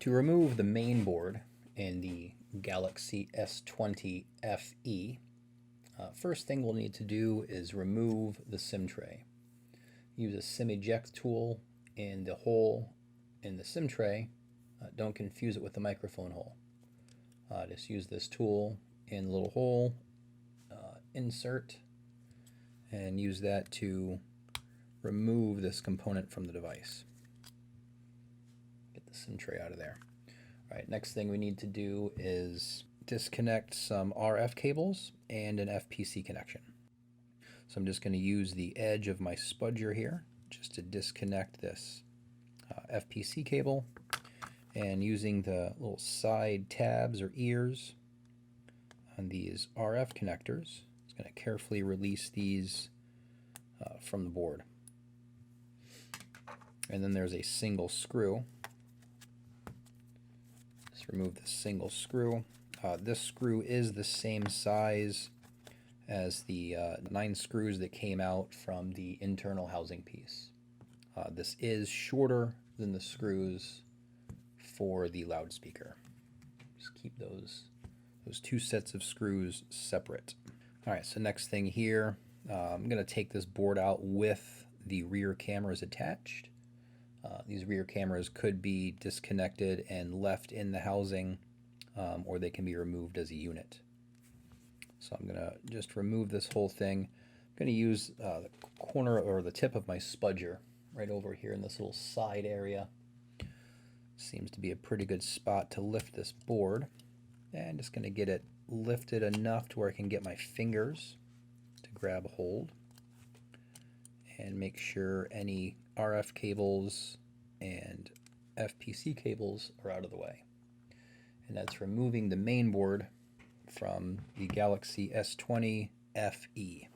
To remove the main board in the Galaxy S20FE, first thing we'll need to do is remove the SIM tray. Use a SIM eject tool in the hole in the SIM tray. Don't confuse it with the microphone hole. Just use this tool in the little hole, insert, and use that to remove this component from the device. Get the SIM tray out of there. All right, next thing we need to do is disconnect some RF cables and an FPC connection. So I'm just going to use the edge of my spudger here just to disconnect this FPC cable, and using the little side tabs or ears on these RF connectors, it's going to carefully release these from the board. And then there's a single screw. Just remove the single screw. This screw is the same size as the 9 screws that came out from the internal housing piece. This is shorter than the screws for the loudspeaker. Just keep those 2 sets of screws separate. All right, so next thing here, I'm going to take this board out with the rear cameras attached. These rear cameras could be disconnected and left in the housing, or they can be removed as a unit. So I'm going to just remove this whole thing. I'm going to use the corner or the tip of my spudger right over here in this little side area. Seems to be a pretty good spot to lift this board. And just going to get it lifted enough to where I can get my fingers to grab a hold. And make sure any RF cables and FPC cables are out of the way. And that's removing the main board from the Galaxy S20FE.